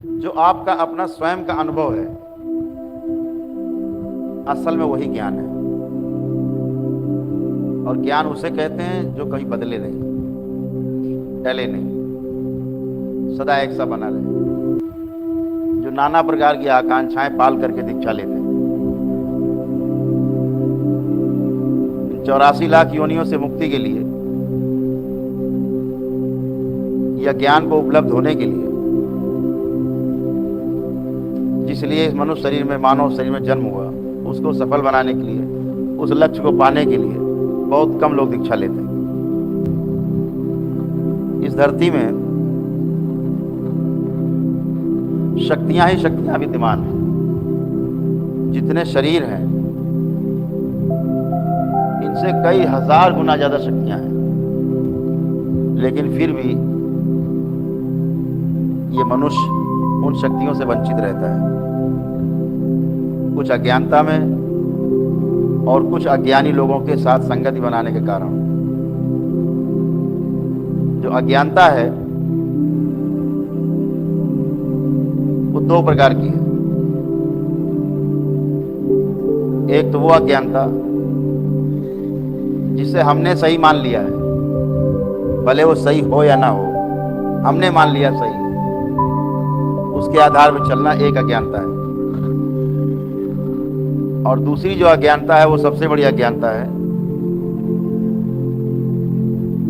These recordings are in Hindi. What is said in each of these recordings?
जो आपका अपना स्वयं का अनुभव है, असल में वही ज्ञान है। और ज्ञान उसे कहते हैं जो कभी बदले नहीं, टले नहीं, सदा एक सा बना रहे, जो नाना प्रकार की आकांक्षाएं पाल करके दीक्षा लेते हैं। 84 लाख योनियों से मुक्ति के लिए या ज्ञान को उपलब्ध होने के लिए, जिसलिए इस मनुष्य शरीर में, मानव शरीर में जन्म हुआ, उसको सफल बनाने के लिए, उस लक्ष्य को पाने के लिए बहुत कम लोग दीक्षा लेते हैं। इस धरती में शक्तियां ही शक्तियां विद्यमान हैं। जितने शरीर हैं, इनसे कई हजार गुना ज्यादा शक्तियां हैं, लेकिन फिर भी ये मनुष्य उन शक्तियों से वंचित रहता है, कुछ अज्ञानता में और कुछ अज्ञानी लोगों के साथ संगति बनाने के कारण। जो अज्ञानता है वो दो प्रकार की है। एक तो वो अज्ञानता जिसे हमने सही मान लिया है, भले वो सही हो या ना हो, हमने मान लिया सही, उसके आधार पर चलना एक अज्ञानता है। और दूसरी जो अज्ञानता है वो सबसे बड़ी अज्ञानता है,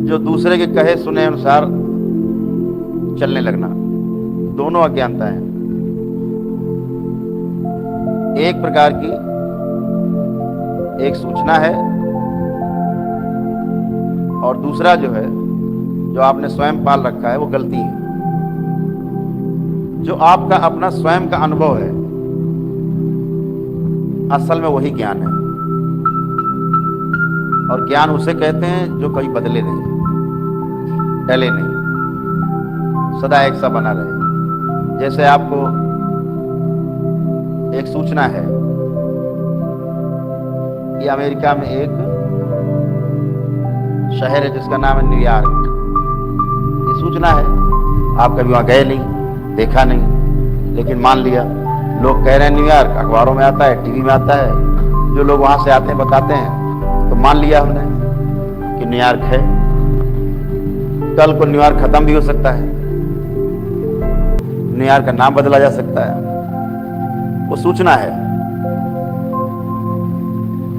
जो दूसरे के कहे सुने अनुसार चलने लगना। दोनों अज्ञानता है। एक प्रकार की एक सूचना है, और दूसरा जो है, जो आपने स्वयं पाल रखा है, वो गलती है। जो आपका अपना स्वयं का अनुभव है, असल में वही ज्ञान है। और ज्ञान उसे कहते हैं जो कभी बदले नहीं, टले नहीं, सदा एक सा बना रहे। जैसे आपको एक सूचना है कि अमेरिका में एक शहर है जिसका नाम है न्यूयॉर्क। ये सूचना है, आप कभी वहां गए नहीं, देखा नहीं, लेकिन मान लिया। लोग कह रहे हैं न्यूयॉर्क, अखबारों में आता है, टीवी में आता है, जो लोग वहां से आते हैं बताते हैं, तो मान लिया हमने कि न्यूयॉर्क है। कल को न्यूयॉर्क खत्म भी हो सकता है, न्यूयॉर्क का नाम बदला जा सकता है। वो सूचना है।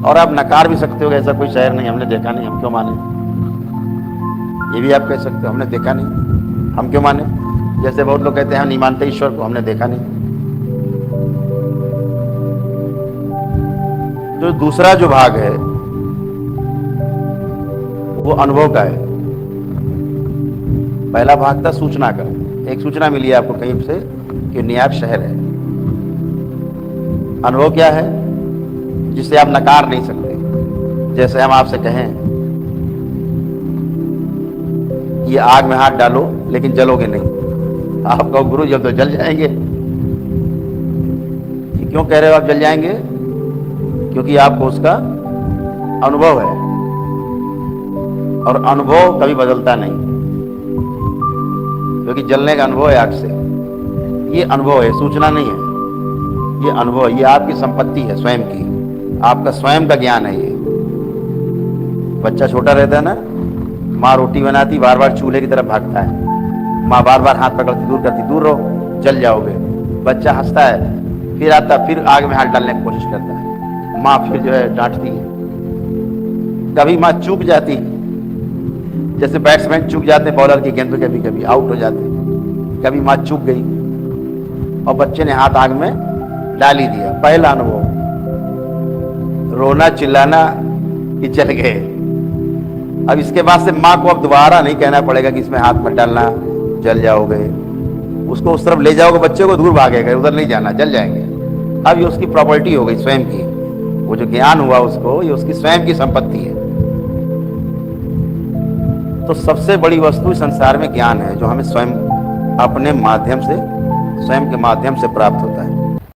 और आप नकार भी सकते हो कि ऐसा कोई शहर नहीं, हमने देखा नहीं, हम क्यों माने। ये भी आप कह सकते हो, हमने देखा नहीं, हम क्यों माने। जैसे बहुत लोग कहते हैं हम नहीं मानते ईश्वर को, हमने देखा नहीं। जो दूसरा जो भाग है वो अनुभव का है। पहला भाग था सूचना का। एक सूचना मिली है आपको कहीं से कि न्यूयॉर्क शहर है। अनुभव क्या है, जिसे आप नकार नहीं सकते। जैसे हम आपसे कहें ये आग में हाथ डालो, लेकिन जलोगे नहीं। आप कहो गुरु जब तो जल जाएंगे। क्यों कह रहे हो आप जल जाएंगे? क्योंकि आपको उसका अनुभव है, और अनुभव कभी बदलता नहीं, क्योंकि जलने का अनुभव है आग से। ये अनुभव है, सूचना नहीं है। ये अनुभव है, ये आपकी संपत्ति है स्वयं की, आपका स्वयं का ज्ञान है। ये बच्चा छोटा रहता है ना, माँ रोटी बनाती, बार बार चूल्हे की तरफ भागता है, माँ बार बार हाथ पकड़ती, दूर करती, दूर रहो, जल जाओगे। बच्चा हंसता है, फिर आता, फिर आग में हाथ डालने की कोशिश करता है, माँ फिर जो है डांटती है। कभी माँ चूक जाती, जैसे बैट्समैन चूक जाते बॉलर की गेंद पे, कभी कभी आउट हो जाते, कभी माँ चूक गई और बच्चे ने हाथ आग में डाल ही दिया। पहला अनुभव, रोना चिल्लाना कि जल गए। अब इसके बाद से माँ को अब दोबारा नहीं कहना पड़ेगा कि इसमें हाथ मत डालना, जल जाओगे। उसको उस तरफ ले जाओगे, बच्चे को दूर भागेगा, उधर नहीं जाना, जल जाएंगे। अब ये उसकी प्रॉपर्टी हो गई स्वयं की। वो जो ज्ञान हुआ उसको, ये उसकी स्वयं की संपत्ति है। तो सबसे बड़ी वस्तु संसार में ज्ञान है, जो हमें स्वयं अपने माध्यम से, स्वयं के माध्यम से प्राप्त होता है।